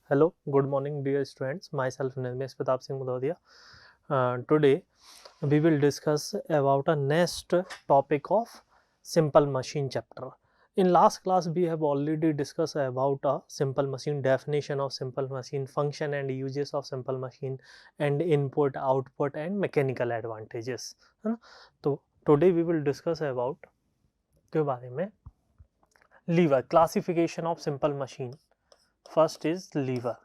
Hello, good morning, dear students. Myself Nirmesh Pratap Singh Mudodia. Today we will discuss about a next topic of simple machine chapter. In last class we have already discussed about a simple machine, definition of simple machine, function and uses of simple machine, and input, output and mechanical advantages. है ना? तो today we will discuss about के बारे में lever, classification of simple machine. First is lever.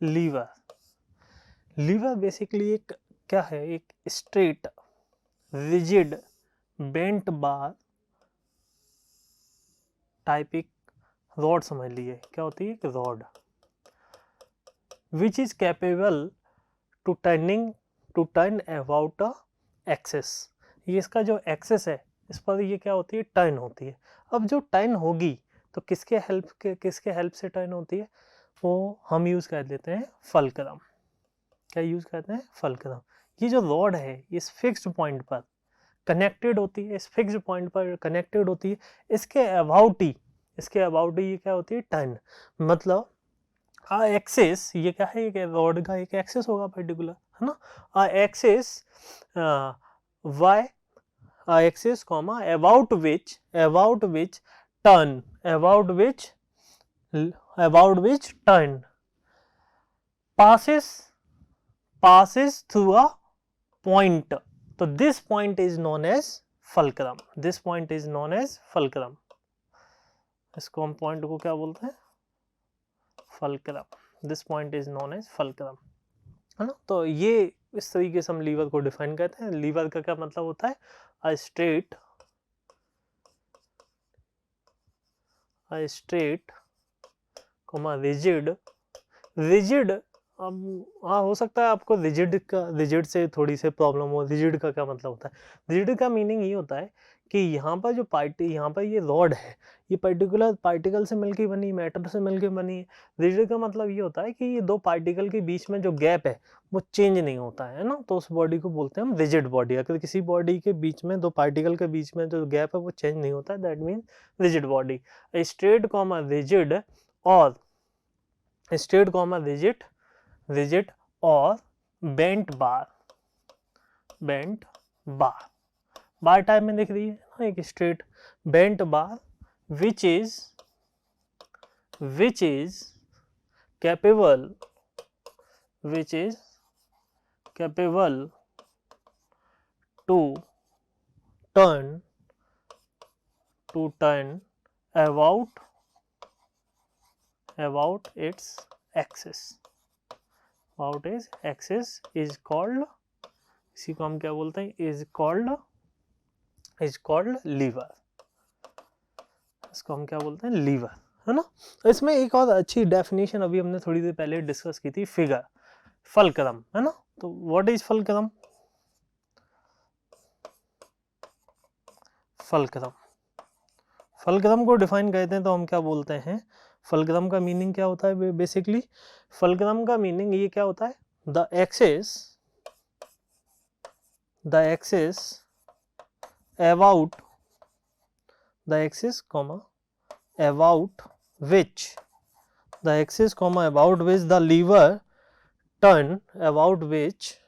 Lever basically एक क्या है, एक straight rigid bent bar type एक रॉड समझ लीजिए, क्या होती है, एक rod which is capable to turn about a axis. ये इसका जो एक्सेस है इस पर ये क्या होती है, टर्न होती है। अब जो टर्न होगी तो किसके हेल्प से टर्न होती है, वो हम यूज कर देते हैं फलक्रम। क्या यूज करते हैं, फलक्रम। ये जो रॉड है इस फिक्स्ड पॉइंट पर कनेक्टेड होती है, इस फिक्स्ड पॉइंट पर कनेक्टेड होती है। इसके अबाउट ही ये क्या होती है, टर्न। मतलब एक्सेस ये क्या है, ये रॉड का एक एक्सेस होगा पर्टिकुलर, है ना। Axis y axis comma about which turn passes through a point. तो this point is known as fulcrum. इसको हम पॉइंट को क्या बोलते हैं, fulcrum. This point is known as fulcrum, है ना। तो ये इस तरीके से हम लीवर को डिफाइन करते हैं। लीवर का क्या मतलब होता है, a straight rigid। अब हाँ, हो सकता है आपको रिजिड से थोड़ी से प्रॉब्लम हो। रिजिड का क्या मतलब होता है, रिजिड का मीनिंग ये होता है कि यहाँ पर ये रॉड है, ये पर्टिकुलर पार्टिकल से मिलकर बनी, मैटर से मिलकर बनी है। रिजिड का मतलब ये होता है कि ये दो पार्टिकल के बीच में जो गैप है वो चेंज नहीं होता है ना। तो उस बॉडी को बोलते हैं हम रिजिड बॉडी। अगर किसी बॉडी के बीच में, दो पार्टिकल के बीच में जो गैप है वो चेंज नहीं होता है, that mean rigid body. Straight comma rigid और rigid और बेंट बार टाइप में दिख रही है ना, एक straight bent bar which is capable to turn about its axis is called, इसी को हम क्या बोलते हैं, is called लीवर। इसको हम क्या बोलते हैं, लीवर, है ना। इसमें एक और अच्छी डेफिनेशन अभी हमने थोड़ी देर पहले डिस्कस की थी, फिगर, फलक्रम, है ना। तो व्हाट इज फलक्रम, फलक्रम को डिफाइन करते हैं तो हम क्या बोलते हैं, फलक्रम का मीनिंग क्या होता है बेसिकली, फलक्रम का मीनिंग ये क्या होता है, the axis about which the lever turn about which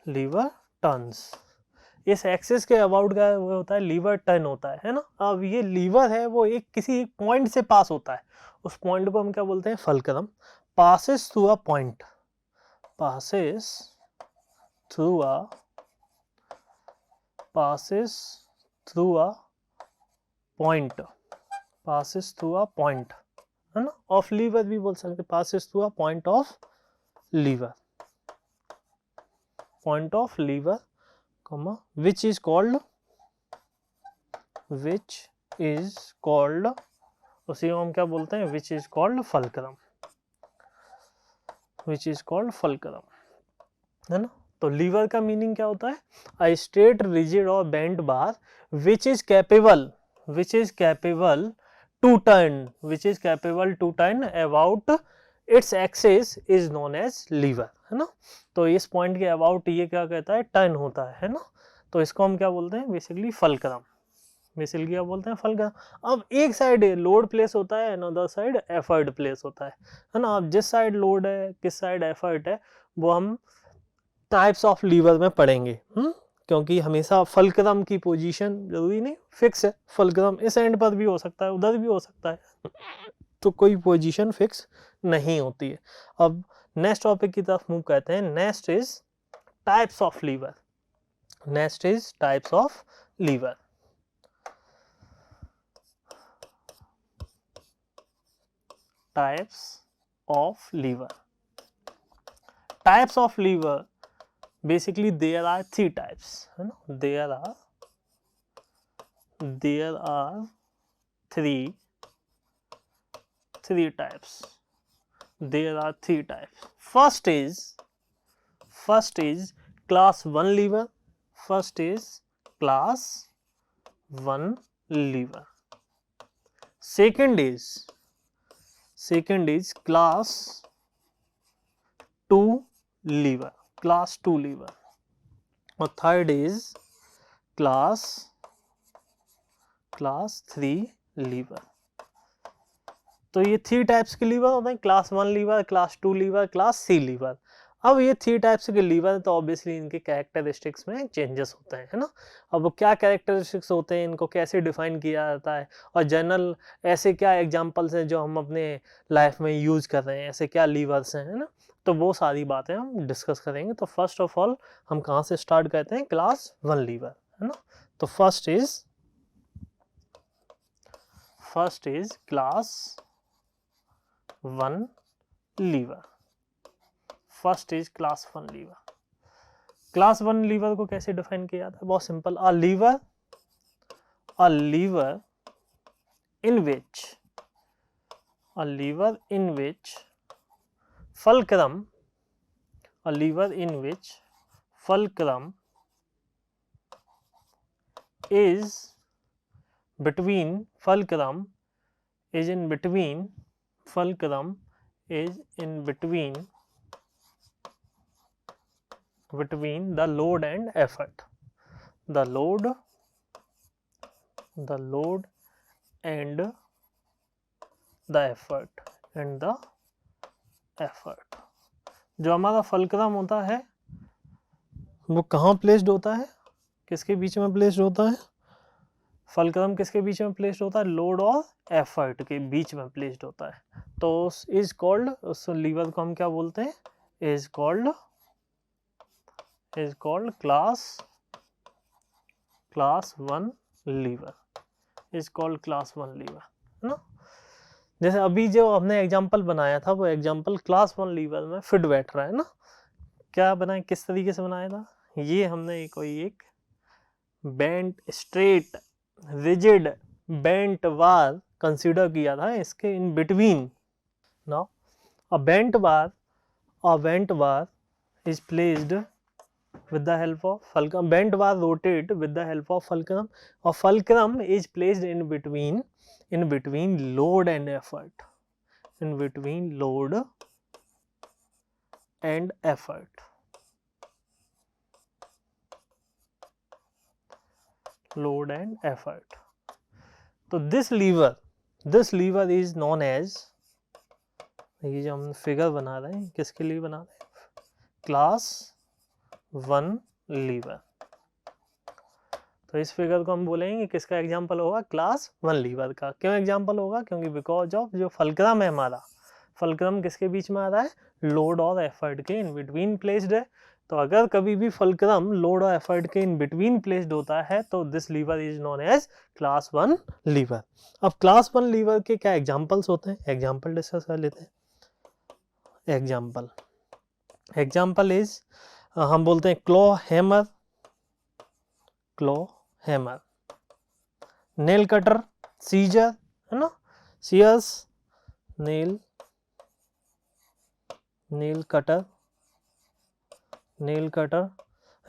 lever turns। इस एक्सिस के अबाउट का वो होता है, लीवर टर्न होता है ना। अब ये लीवर है वो एक किसी एक पॉइंट से पास होता है, उस पॉइंट को हम क्या बोलते हैं, fulcrum. passes through a point है ना, ऑफ लीवर भी बोल सकते, passes through a point of lever comma which is called उसी को हम क्या बोलते हैं, which is called fulcrum, है ना। तो लीवर का मीनिंग क्या होता है, a straight rigid or bent bar which is capable to turn, which is capable to turn about its axis is known as lever, है ना। तो इस पॉइंट के अबाउट ये क्या कहता है, टर्न होता है ना। तो इसको हम क्या बोलते हैं, बेसिकली फलक्रम, बेसिकली क्या बोलते हैं, फलक्रम। अब एक साइड लोड प्लेस होता है, अनदर साइड एफर्ट प्लेस होता है ना। अब जिस साइड लोड है, किस साइड एफर्ट है, वो हम टाइप्स ऑफ लीवर में पढ़ेंगे। क्योंकि हमेशा फलक्रम की पोजीशन जरूरी नहीं फिक्स है, फलक्रम इस एंड पर भी हो सकता है, उधर भी हो सकता है, तो कोई पोजीशन फिक्स नहीं होती है। अब नेक्स्ट टॉपिक की तरफ मूव करते हैं। Next is types of lever. Next is types of lever. Types of lever. Types of lever, basically there are three types, है ना। there are three types. There are three types. First is class 1 lever. First is class 1 lever. Second is class 2 lever. Class 2 lever. और third is class 3 lever. तो ये 3 types के lever होते हैं, class 1 lever, class 2 lever, class C lever. अब ये 3 types के liver, तो ऑब्वियसली इनके कैरेक्टरिस्टिक्स में चेंजेस होते हैं, है ना। अब वो क्या कैरेक्टरिस्टिक्स होते हैं, इनको कैसे डिफाइन किया जाता है, और जनरल ऐसे क्या एग्जांपल्स हैं जो हम अपने लाइफ में यूज कर रहे हैं, ऐसे क्या लीवर्स हैं, है ना। तो वो सारी बातें हम डिस्कस करेंगे। तो फर्स्ट ऑफ ऑल हम कहाँ से स्टार्ट करते हैं, क्लास 1 लीवर, है ना। तो first is class 1 lever. First is class 1 lever. Class 1 lever को कैसे डिफाइन किया जाता है, बहुत simple. A lever in which fulcrum is in between the load and effort. The load and the effort. जो हमारा फलक्रम होता है वो कहाँ प्लेस्ड होता है, किसके बीच में प्लेस्ड होता है, फलक्रम किसके बीच में प्लेस्ड होता है, लोड और एफर्ट के बीच में प्लेस्ड होता है। तो इज कॉल्ड, उस लीवर को हम क्या बोलते हैं, is called class 1 lever. Is called class 1 lever, है ना। जैसे अभी जो हमने एग्जांपल बनाया था, वो एग्जांपल क्लास 1 लीवर में फिट बैठ रहा है ना। क्या बनाया, किस तरीके से बनाया था, ये हमने कोई एक बेंट, स्ट्रेट, रिजिड बेंट बार कंसीडर किया था इसके in between. Now a bent bar is placed with the help of fulcrum. Bent bar rotate with the help of fulcrum, or fulcrum is placed in between load and effort. In between load and effort. Load and effort. तो this lever is known as, ये जो हम figure बना रहे हैं किसके लिए बना रहे हैं, क्लास 1 लीवर। तो इस फिगर को हम बोलेंगे किसका एग्जांपल होगा, क्लास 1 लीवर का। क्यों एग्जांपल होगा, क्योंकि बिकॉज ऑफ जो फलक्रम है हमारा, फलक्रम किसके बीच में आ रहा है, लोड और एफर्ट के इन बिटवीन प्लेस्ड है। तो अगर कभी भी फलक्रम लोड और एफर्ट के इन बिटवीन प्लेस्ड होता है तो this lever is known as class 1 lever. अब क्लास 1 लीवर के क्या एग्जांपल्स होते हैं, एग्जांपल डिस्कस कर लेते हैं। एग्जांपल इज, हम बोलते हैं claw hammer, nail cutter, scissor, है ना, सीयर्स, नेल कटर,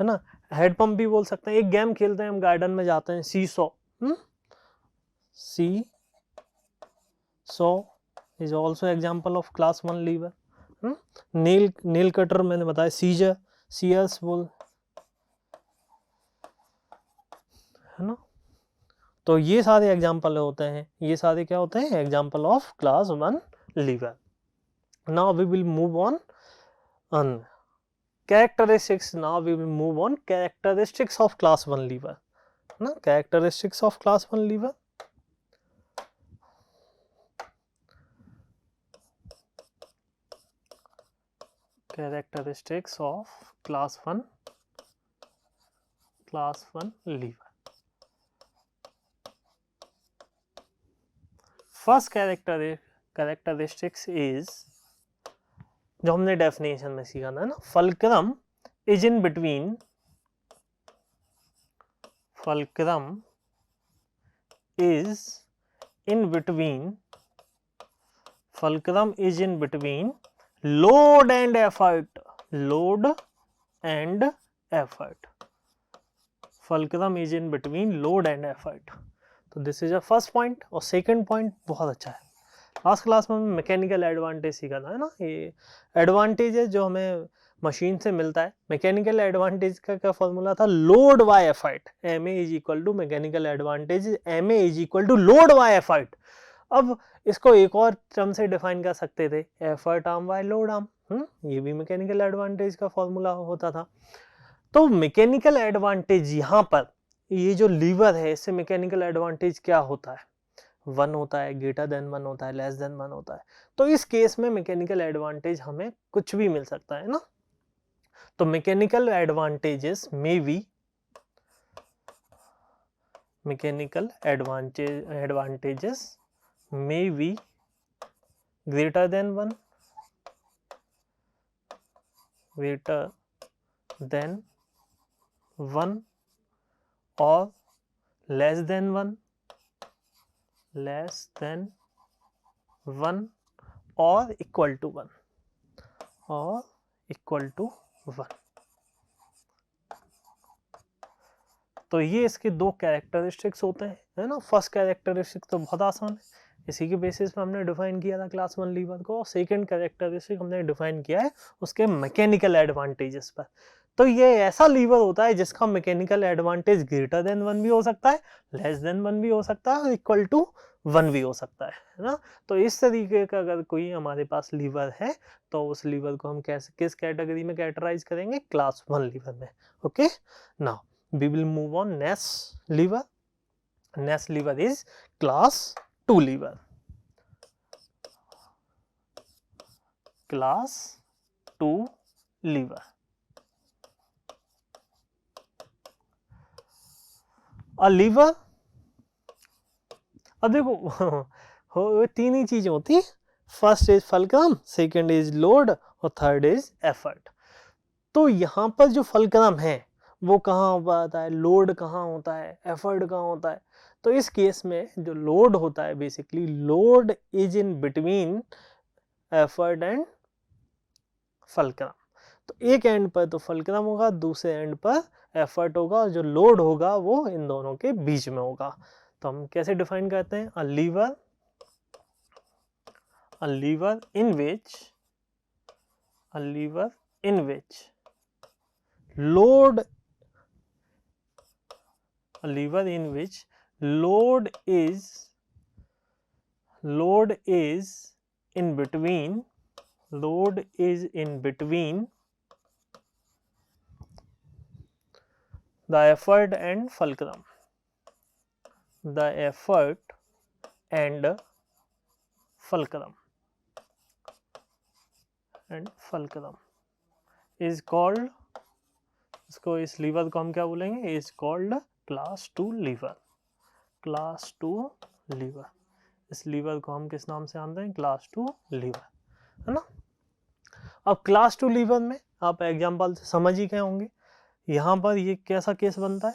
है ना। हेड पंप भी बोल सकते हैं। एक गेम खेलते हैं हम, गार्डन में जाते हैं, seesaw, saw is also example of class 1 lever. Nail cutter मैंने बताया, सीजर, सीयर्स बोल, है ना। तो ये सारे एग्जाम्पल होते हैं, ये सारे क्या होते हैं, example of class 1 lever. Now we will move on characteristics. Now we will move on characteristics of class 1 lever. ना characteristics of class 1 lever. Characteristics of class 1 lever. First characteristics is, जो हमने डेफिनेशन में सीखा था ना, fulcrum is in between, fulcrum is in between, fulcrum is in between load and effort, load and effort, fulcrum is in between load and effort. तो this is a first point. और second point बहुत अच्छा है, last class में mechanical advantage सीखा था, है ना। ये एडवांटेज है जो हमें मशीन से मिलता है। मैकेनिकल एडवांटेज का क्या फॉर्मूला था, load by effort, M A is equal to mechanical advantage, M A is equal to load by effort. अब इसको एक और टर्म से डिफाइन कर सकते थे, effort arm by load arm, ये भी मैकेनिकल एडवांटेज का फॉर्मूला होता था। तो मैकेनिकल एडवांटेज यहाँ पर, ये जो लीवर है इससे मैकेनिकल एडवांटेज क्या होता है, 1 होता है, ग्रेटर देन 1 होता है, लेस देन 1 होता है। तो इस केस में मैकेनिकल एडवांटेज हमें कुछ भी मिल सकता है ना। तो mechanical advantages may be, mechanical advantages may be greater than 1, greater than 1 or less than 1, less than 1 or equal to 1, or equal to 1। तो ये इसके दो कैरेक्टरिस्टिक्स होते हैं, है ना। फर्स्ट कैरेक्टरिस्टिक तो बहुत आसान है, इसी के बेसिस पे हमने डिफाइन किया था क्लास 1 लीवर को। सेकंड कैरेक्टरिस्टिक हमने डिफाइन किया है उसके मैकेनिकल एडवांटेजेस पर। तो ये ऐसा लीवर होता है जिसका मैकेनिकल एडवांटेज ग्रेटर देन 1 भी हो सकता है, लेस देन 1 भी हो सकता है, इक्वल टू 1 भी हो सकता है ना। तो इस तरीके का अगर कोई हमारे पास लीवर है तो उस लीवर को हम कैसे, किस कैटेगरी में कैटेगराइज करेंगे, क्लास 1 लीवर में। Okay, now we will move on next lever. Next lever is class 2 lever, class 2 lever। a lever, अब देखो तीन ही चीजें होती है, first is fulcrum, second is load और थर्ड इज एफर्ट। तो यहाँ पर जो फल्क्रम है वो कहाँ होता है, लोड कहाँ होता है, एफर्ट कहाँ होता है। तो इस केस में जो लोड होता है, basically load is in between effort and fulcrum. तो एक एंड पर तो फल्क्रम होगा, दूसरे एंड पर एफर्ट होगा, और जो लोड होगा वो इन दोनों के बीच में होगा। तो हम कैसे डिफाइन करते हैं, a lever in which load, a lever in which load is in between the effort and fulcrum, is called, इसको, इस लीवर को हम क्या बोलेंगे, is called class 2 lever, class 2 lever. इस लीवर को हम किस नाम से जानते हैं, क्लास 2 लीवर, है ना। अब क्लास 2 लीवर में आप एग्जांपल से समझ ही गए होंगे, यहाँ पर ये कैसा केस बनता है।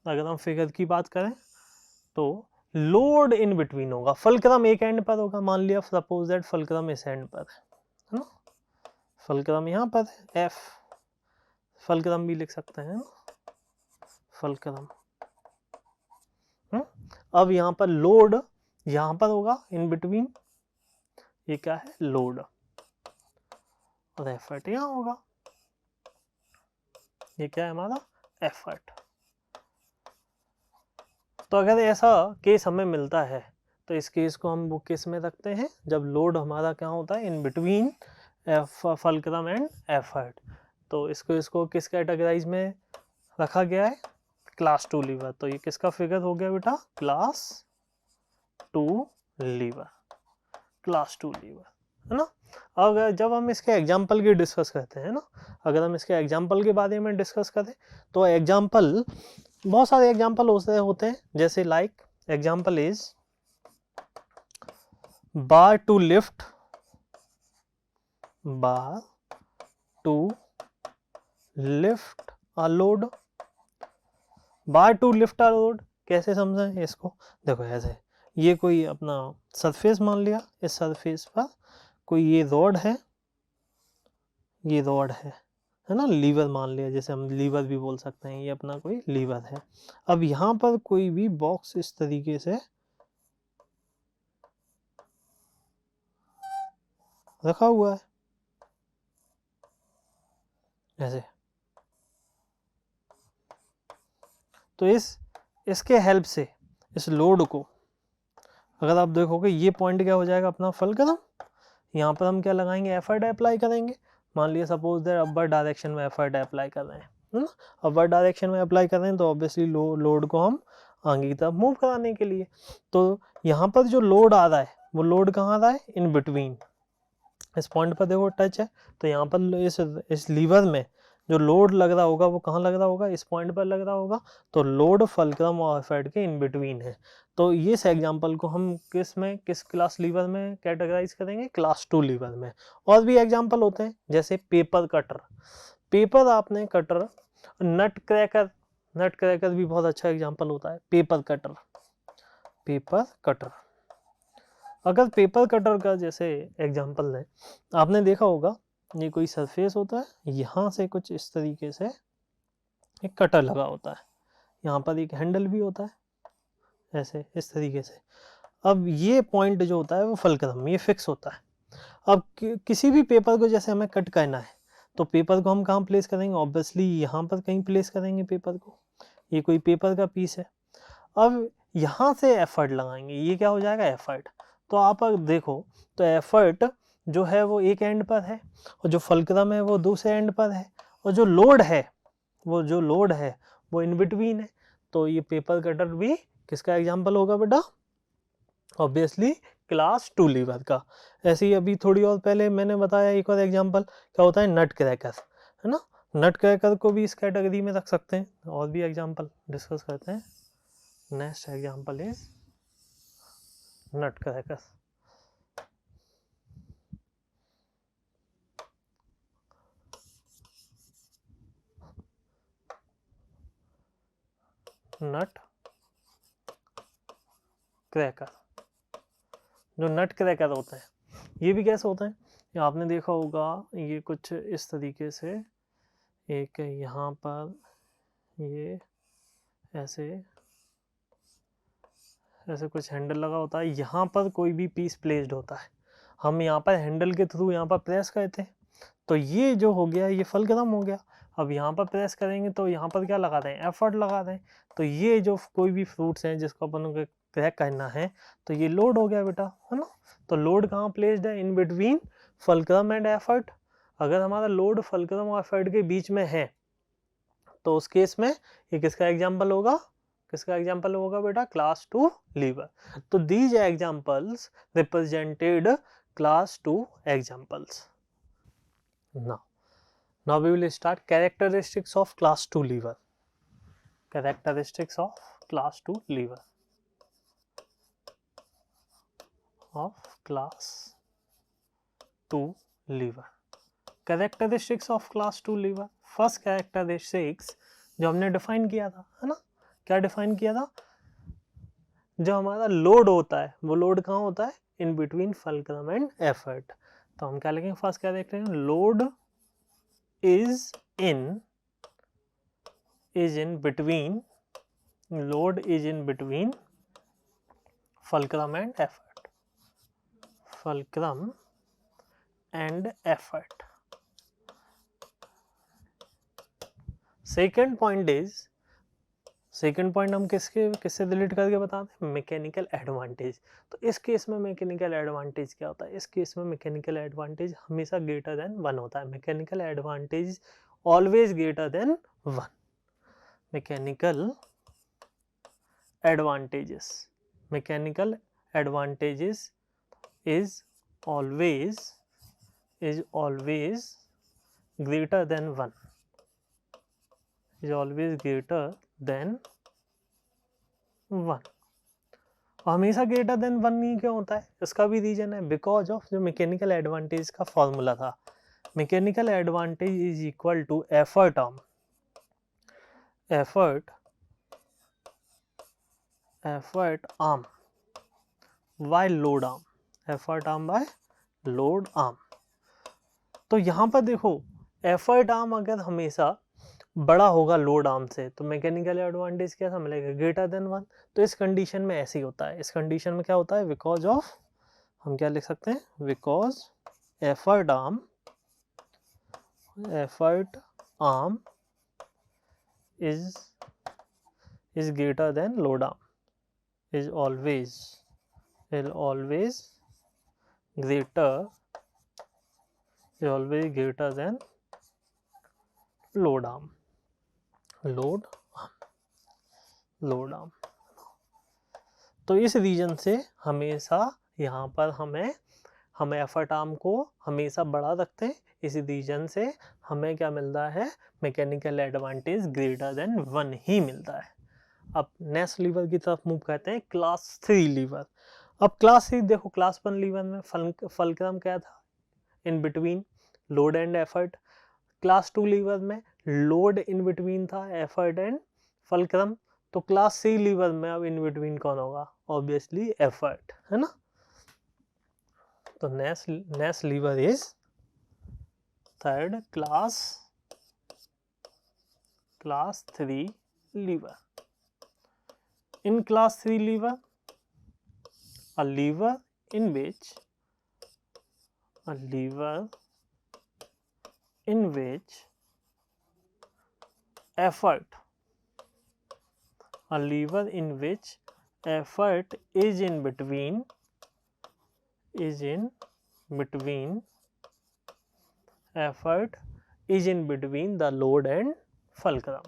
अगर हम फिगर की बात करें तो लोड इन बिटवीन होगा, फल्क्रम एक एंड पर होगा, मान लिया सपोज दैट फल्क्रम इस एंड पर है ना, फल्क्रम यहाँ पर एफ, फल्क्रम भी लिख सकते हैं फल्क्रम। अब यहाँ पर लोड यहाँ पर होगा इन बिटवीन, ये क्या है, लोड, और एफर्ट यहाँ होगा, ये क्या है हमारा, एफर्ट। तो अगर ऐसा केस हमें मिलता है तो इस केस को हम वो केस में रखते हैं जब लोड हमारा क्या होता है, in between fulcrum and effort. तो इसको किस कैटेगराइज में रखा गया है, क्लास 2 लीवर। तो ये किसका फिगर हो गया बेटा, क्लास 2 लीवर, क्लास 2 लीवर, है ना। अगर जब हम इसके एग्जाम्पल की डिस्कस करते हैं ना, अगर हम इसके एग्जाम्पल के बारे में डिस्कस करें तो एग्जाम्पल, बहुत सारे एग्जाम्पल होते हैं, जैसे like example is bar to lift, bar to lift a load, bar to lift a load कैसे समझें इसको, देखो ऐसे, ये कोई अपना सरफेस मान लिया, इस सरफेस पर कोई ये रॉड है, ये रॉड है ना, लीवर मान लिया, जैसे हम लीवर भी बोल सकते हैं, ये अपना कोई लीवर है। अब यहाँ पर कोई भी बॉक्स इस तरीके से रखा हुआ है, ऐसे। तो इसके हेल्प से इस लोड को, अगर आप देखोगे ये पॉइंट क्या हो जाएगा अपना फलक्रम, यहाँ पर हम क्या लगाएंगे, एफर्ट अप्लाई करेंगे। मान लिया सपोज दैट अपर डायरेक्शन में एफर्ट अप्लाई कर रहे हैं, है ना, अपर डायरेक्शन में अप्लाई कर रहे हैं तो ऑब्वियसली लोड को हम आगे की तरफ मूव कराने के लिए, तो यहाँ पर जो लोड आ रहा है वो लोड कहाँ आ रहा है, इन बिटवीन, इस पॉइंट पर देखो टच है, तो यहाँ पर इस लीवर में जो लोड लग रहा होगा वो कहाँ लग रहा होगा, इस पॉइंट पर लग रहा होगा, तो लोड फलक्रम और एफर्ट के इन बिटवीन है। तो इस एग्जांपल को हम किस क्लास लीवर में कैटेगराइज करेंगे, क्लास 2 लीवर में। और भी एग्जांपल होते हैं जैसे पेपर कटर, पेपर आपने कटर, नट क्रैकर भी बहुत अच्छा एग्जांपल होता है, पेपर कटर। अगर पेपर कटर का जैसे एग्जांपल लें, आपने देखा होगा ये कोई सरफेस होता है, यहाँ से कुछ इस तरीके से एक कटर लगा होता है, यहाँ पर एक हैंडल भी होता है, ऐसे इस तरीके से। अब ये पॉइंट जो होता है वो फलक्रम, ये फिक्स होता है। अब किसी भी पेपर को जैसे हमें कट करना है तो पेपर को हम कहाँ प्लेस करेंगे, ऑब्वियसली यहाँ पर कहीं प्लेस करेंगे पेपर को, ये कोई पेपर का पीस है। अब यहाँ से एफर्ट लगाएंगे, ये क्या हो जाएगा, एफर्ट। तो आप अगर देखो तो एफर्ट जो है वो एक एंड पर है और जो फलक्रम है वो दूसरे एंड पर है, और जो लोड है वो इन बिटवीन है। तो ये पेपर कटर भी किसका एग्जाम्पल होगा बेटा, ऑब्वियसली क्लास 2 लीवर का। ऐसे ही अभी थोड़ी और पहले मैंने बताया एक और एग्जाम्पल क्या होता है, नट क्रैकर, है ना, नट क्रैकर को भी इस कैटेगरी में रख सकते हैं। और भी एग्जाम्पल डिस्कस करते हैं। Next example is nut cracker. Nut cracker, जो नट क्रैकर होते हैं ये भी कैसे होते हैं, ये आपने देखा होगा, ये कुछ इस तरीके से, एक यहाँ पर ये ऐसे कुछ हैंडल लगा होता है, यहाँ पर कोई भी पीस प्लेस्ड होता है, हम यहाँ पर हैंडल के थ्रू यहाँ पर प्रेस करते हैं, तो ये जो हो गया ये फलक्रम हो गया। अब यहाँ पर प्रेस करेंगे तो यहाँ पर क्या लगा दें, एफर्ट लगा दें, तो ये जो कोई भी फ्रूट्स हैं जिसको अपन को क्रैक करना है तो ये लोड हो गया बेटा, है ना। तो लोड कहाँ प्लेस्ड है, in between fulcrum and effort. अगर हमारा लोड फलक्रम और एफर्ट के बीच में है तो उस केस में ये किसका एग्जाम्पल होगा बेटा, क्लास 2 लीवर। तो these examples represented class 2 examples. Now we will start characteristics of class 2 lever. Characteristics of class 2 lever. Characteristics of class 2 lever. First characteristics जो हमने डिफाइन किया था, है ना, क्या डिफाइन किया था, जो हमारा लोड होता है वो लोड कहाँ होता है, in between fulcrum and effort. तो हम क्या लिखेंगे, फर्स्ट क्या देखते हैं, load is in between fulcrum and effort, fulcrum and effort. Second point हम किससे रिलेट करके बताते हैं, मैकेनिकल एडवांटेज। तो इस केस में मैकेनिकल एडवांटेज क्या होता है, इस केस में मैकेनिकल एडवांटेज हमेशा ग्रेटर देन 1 होता है। Mechanical advantage always greater than 1। Mechanical advantages is always greater than 1, is always greater than 1। हमेशा ग्रेटर देन 1 नहीं क्यों होता है, इसका भी रीजन है, बिकॉज ऑफ जो मैकेनिकल एडवांटेज का फॉर्मूला था, mechanical advantage is equal to effort arm by load arm, effort arm by load arm. तो यहाँ पर देखो एफर्ट आर्म अगर हमेशा बड़ा होगा लोड आर्म से तो मैकेनिकल एडवांटेज कैसा मिलेगा, ग्रेटर देन 1। तो इस कंडीशन में ऐसे ही होता है, इस कंडीशन में क्या होता है, बिकॉज ऑफ, हम क्या लिख सकते हैं, because effort arm is greater than load arm, is always greater than load arm। तो इस रीजन से हमेशा यहाँ पर हम एफर्ट आर्म को हमेशा बड़ा रखते हैं, इस रीजन से हमें क्या मिलता है, मैकेनिकल एडवांटेज ग्रेटर देन 1 ही मिलता है। अब नेक्स्ट लीवर की तरफ मूव करते हैं, क्लास 3 लीवर। अब क्लास 3 देखो, क्लास 1 लीवर में फलक्रम क्या था, in between load and effort. Class 2 lever में लोड इन बिटवीन था एफर्ट एंड फलक्रम। तो क्लास 3 लीवर में अब इन बिटवीन कौन होगा, ऑब्वियसली एफर्ट, है ना। तो next lever is third class 3 lever. In class 3 lever, a lever in which effort is in between the load and fulcrum,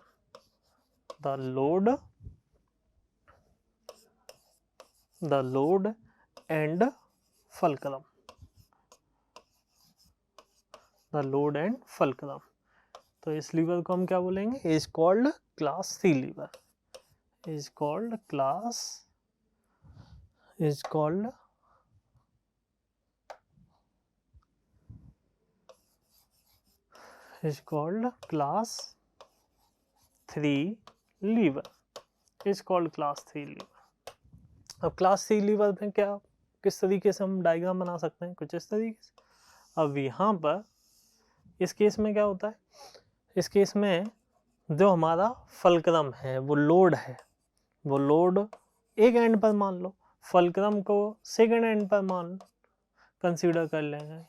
the load and fulcrum, तो इस lever को हम क्या बोलेंगे, is called class 3 lever, is called class 3 lever, is called class 3 lever. अब class 3 lever में क्या, किस तरीके से हम डायग्राम बना सकते हैं, कुछ इस तरीके से। अब यहाँ पर इस केस में क्या होता है, इस केस में जो हमारा फलक्रम है वो लोड है, वो लोड एक एंड पर मान लो, फलक्रम को सेकंड एंड पर कंसीडर कर लेंगे।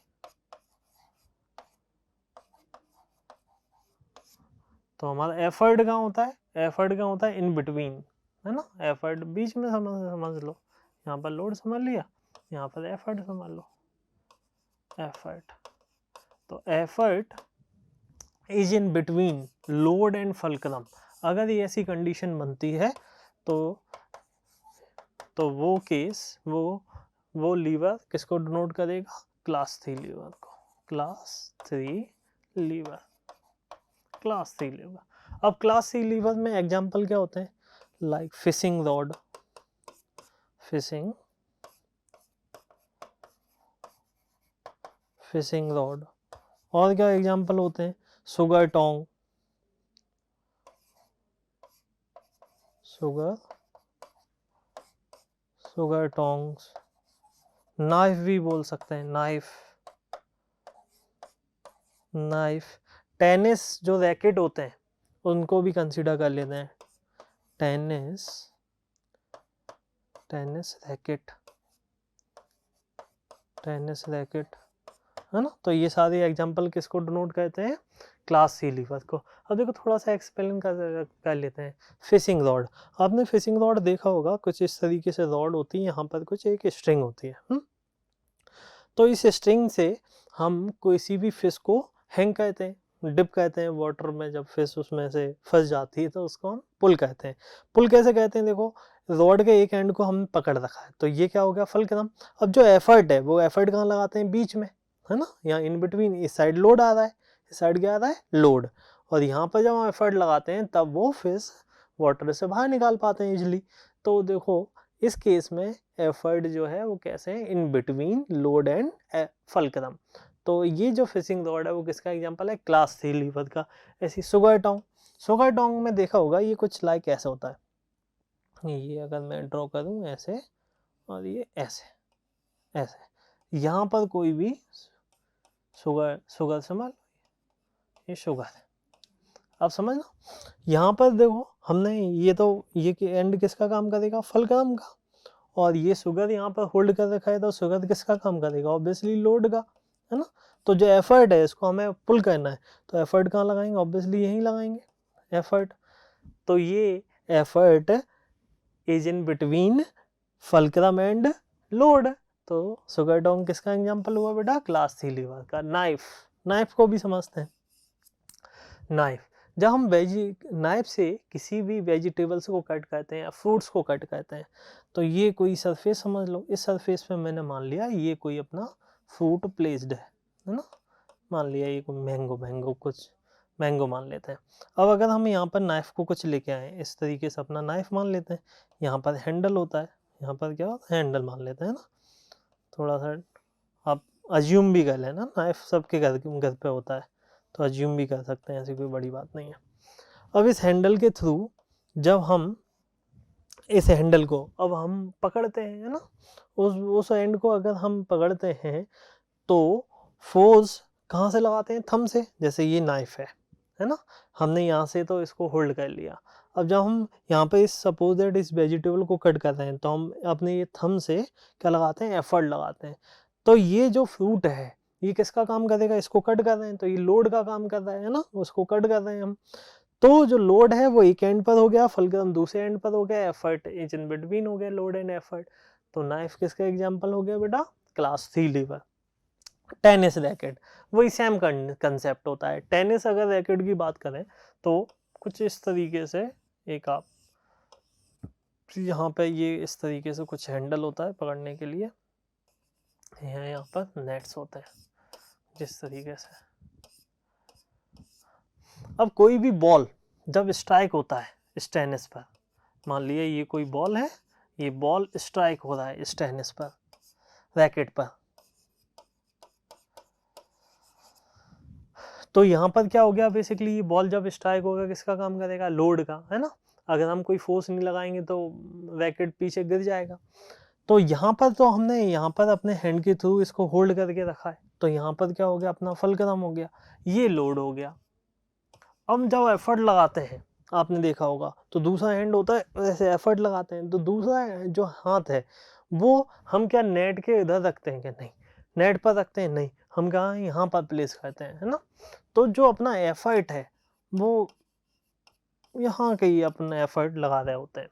तो हमारा एफर्ट कहाँ होता है, इन बिटवीन, है ना, एफर्ट बीच में समझ लो, यहाँ पर लोड समझ लिया, यहाँ पर एफर्ट समझ लो, एफर्ट। तो effort is in between load and fulcrum. अगर ये ऐसी कंडीशन बनती है तो वो केस, वो लीवर किसको डिनोट करेगा, क्लास 3 लीवर को, क्लास 3 लीवर। अब क्लास 3 लीवर में एग्जांपल क्या होते हैं, लाइक फिशिंग रॉड, और क्या एग्जांपल होते हैं, सुगर टोंग्स, नाइफ भी बोल सकते हैं, नाइफ। टेनिस जो रैकेट होते हैं उनको भी कंसीडर कर लेते हैं, टेनिस रैकेट। टेनिस रैकेट, है ना। तो ये सारे एग्जांपल किसको डिनोट करते हैं, क्लास सी लीवर को। अब देखो थोड़ा सा एक्सप्लेन कर लेते हैं। फिशिंग रॉड, आपने फिशिंग रॉड देखा होगा, कुछ इस तरीके से रॉड होती है, यहाँ पर कुछ एक स्ट्रिंग होती है। तो इस स्ट्रिंग से हम किसी भी फिश को हैंग कहते हैं, डिप कहते हैं वाटर में, जब फिश उसमें से फंस जाती है तो उसको हम पुल कहते हैं। पुल कैसे कहते हैं, देखो रॉड के एक एंड को हम पकड़ रखा है, तो ये क्या हो गया, फलक्रम। अब जो एफर्ट है वो एफर्ट कहाँ लगाते हैं, बीच में, है ना, यहाँ इन बिटवीन। इस साइड लोड आ रहा है, इस साइड क्या आ रहा है, लोड। और यहाँ पर जब हम एफर्ट लगाते हैं तब वो फिश वाटर से बाहर निकाल पाते हैं इजिली। तो देखो इस केस में एफर्ट जो है वो कैसे है, इन बिटवीन लोड एंड फलक्रम। तो ये जो फिशिंग रॉड है वो किसका एग्जांपल है, क्लास सी लीवर का। ऐसी सुगर टोंग, सुगर टोंग में देखा होगा, ये कुछ लाइक ऐसे होता है, ये अगर मैं ड्रॉ करूं ऐसे, और ये ऐसे ऐसे, यहाँ पर कोई भी शुगर समझ, ये शुगर है, आप समझ लो। यहाँ पर देखो हमने ये तो, ये एंड किसका काम करेगा, फलक्रम का, और ये शुगर यहाँ पर होल्ड कर रखा है, तो शुगर किसका काम करेगा, ऑब्वियसली लोड का, है ना। तो जो एफर्ट है इसको हमें पुल करना है, तो एफर्ट कहाँ लगाएंगे, ऑब्वियसली यहीं लगाएंगे एफर्ट। तो ये effort is in between fulcrum and load. तो शुगर टोंग किसका एग्जांपल हुआ बेटा, क्लास सी लीवर का। नाइफ, नाइफ को भी समझते हैं। नाइफ, जब हम नाइफ से किसी भी वेजिटेबल्स को कट करते हैं या फ्रूट्स को कट करते हैं, तो ये कोई सरफेस समझ लो, इस सरफेस पे मैंने मान लिया ये कोई अपना फ्रूट प्लेस्ड है ना, मान लिया ये कोई मैंगो कुछ मैंगो मान लेते हैं। अब अगर हम यहाँ पर नाइफ को कुछ लेके आए, इस तरीके से अपना नाइफ मान लेते हैं, यहाँ पर हैंडल होता है, यहाँ पर क्या होता है, हैंडल मान लेते हैं ना। थोड़ा सा आप अज्यूम भी कर लेना, नाइफ सबके घर पे होता है, तो अज्यूम भी कर सकते हैं, ऐसी कोई बड़ी बात नहीं है। अब इस हैंडल के थ्रू जब हम इस हैंडल को अब हम पकड़ते हैं, है ना, उस एंड को अगर हम पकड़ते हैं तो फोर्स कहाँ से लगाते हैं, थंब से। जैसे ये नाइफ है ना, हमने यहाँ से तो इसको होल्ड कर लिया। अब जब हम यहाँ पे इस सपोज दैट इस वेजिटेबल को कट कर रहे हैं, तो हम अपने ये थंब से क्या लगाते हैं, एफर्ट लगाते हैं। तो ये जो फ्रूट है ये किसका काम करेगा, इसको कट कर रहे हैं, तो ये लोड का काम कर रहा है ना, उसको कट कर रहे हैं हम। तो जो लोड है वो एक एंड पर हो गया, फलक्रम दूसरे एंड पर हो गया, एफर्ट इज इन बिटवीन हो गया, लोड एंड एफर्ट। तो नाइफ किसका एग्जांपल हो गया बेटा, class C lever. Tennis racket, वही सेम कंसेप्ट होता है। टेनिस अगर रैकेट की बात करें तो कुछ इस तरीके से, एक आप यहाँ पे ये इस तरीके से कुछ हैंडल होता है पकड़ने के लिए, यहाँ पर नेट्स होते हैं जिस तरीके से। अब कोई भी बॉल जब स्ट्राइक होता है इस टेनिस पर, मान लिया ये कोई बॉल है, ये बॉल स्ट्राइक हो रहा है इस टेनिस पर, रैकेट पर, तो यहाँ पर क्या हो गया, बेसिकली ये बॉल जब स्ट्राइक होगा किसका काम करेगा, लोड का, है ना। अगर हम कोई फोर्स नहीं लगाएंगे तो रैकेट पीछे गिर जाएगा। तो यहाँ पर तो हमने यहाँ पर अपने हैंड के थ्रू इसको होल्ड करके रखा है, तो यहाँ पर क्या हो गया, अपना फलक्रम हो गया, ये लोड हो गया। अब जब एफर्ट लगाते हैं, आपने देखा होगा, तो दूसरा हैंड होता है वैसे एफर्ट लगाते हैं, तो दूसरा जो हाथ है वो हम क्या नेट के इधर रखते हैं क्या, नहीं, नेट पर रखते हैं नहीं, हम कहाँ यहाँ पर प्लेस करते हैं, है ना। तो जो अपना एफर्ट है वो यहाँ कहीं अपना एफर्ट लगा रहे होते हैं।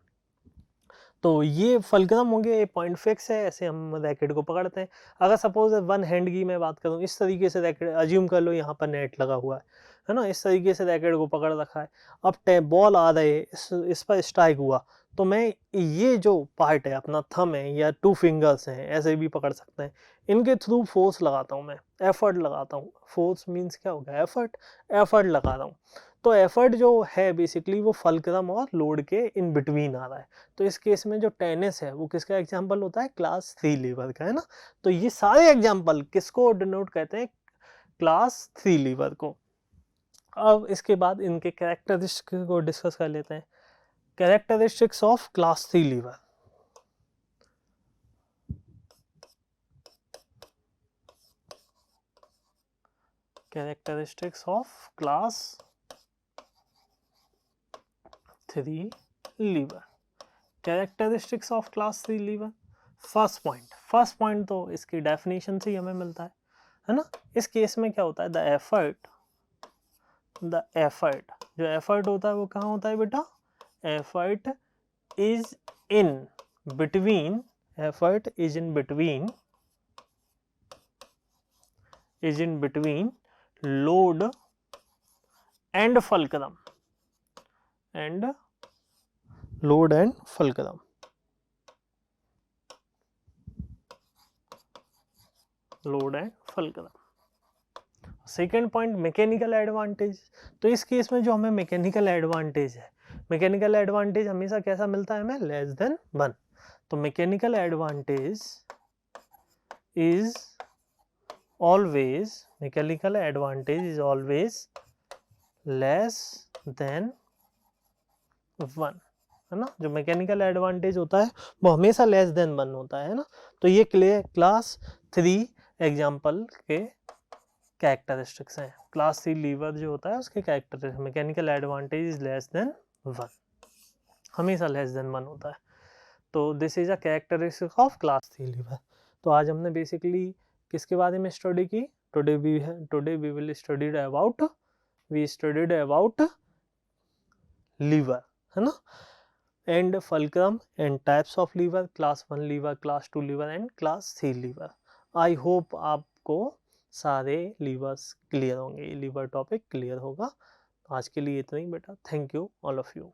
तो ये फलक्रम हो गया, ये पॉइंट फिक्स है, ऐसे हम रैकेट को पकड़ते हैं। अगर सपोज वन हैंड की मैं बात करूँ, इस तरीके से रैकेट अज्यूम कर लो, यहाँ पर नेट लगा हुआ है ना, इस तरीके से रैकेट को पकड़ रखा है। अब बॉल आ रहे है, इस पर स्ट्राइक हुआ, तो मैं ये जो पार्ट है अपना थंब है या टू फिंगर्स हैं, ऐसे भी पकड़ सकते हैं, इनके थ्रू फोर्स लगाता हूँ, मैं एफर्ट लगाता हूँ। फोर्स मीन्स क्या होगा, एफर्ट, एफर्ट लगा रहा हूँ। तो एफर्ट जो है बेसिकली वो फलक्रम और लोड के इन बिटवीन आ रहा है। तो इस केस में जो टेनिस है वो किसका एग्जाम्पल होता है, क्लास थ्री लीवर का, है ना। तो ये सारे एग्जाम्पल किसको डिनोट कहते हैं, क्लास थ्री लीवर को। अब इसके बाद इनके कैरेक्टरिस्टिक्स को डिस्कस कर लेते हैं। Characteristics of class three liver. Characteristics of class three liver. Characteristics of class three liver, first point, first point तो इसकी डेफिनेशन से ही हमें मिलता है ना। इस केस में क्या होता है, द एफर्ट जो एफर्ट होता है वो कहाँ होता है बेटा, effort is in between load and fulcrum second point mechanical advantage. तो इस केस में जो हमें मैकेनिकल एडवांटेज है, मैकेनिकल एडवांटेज हमेशा कैसा मिलता है हमें, लेस देन 1। तो mechanical advantage is always less than 1, है ना। जो मैकेनिकल एडवांटेज होता है वो हमेशा लेस देन 1 होता है ना। तो ये क्लास 3 एग्जाम्पल के कैरेक्टरिस्टिक्स हैं। क्लास 3 लीवर जो होता है उसके characteristics, mechanical advantage is less than 1, हमेशा लेस देन 1 होता है। तो this is a characteristic of class 3 lever. तो आज हमने बेसिकली किसके बारे में स्टडी की, today we studied about lever, है ना, and fulcrum and types of lever, class 1 lever, class 2 lever and class 3 liver. I hope आपको सारे लीवर्स क्लियर होंगे, लीवर टॉपिक क्लियर होगा। आज के लिए इतना ही बेटा, thank you all of you.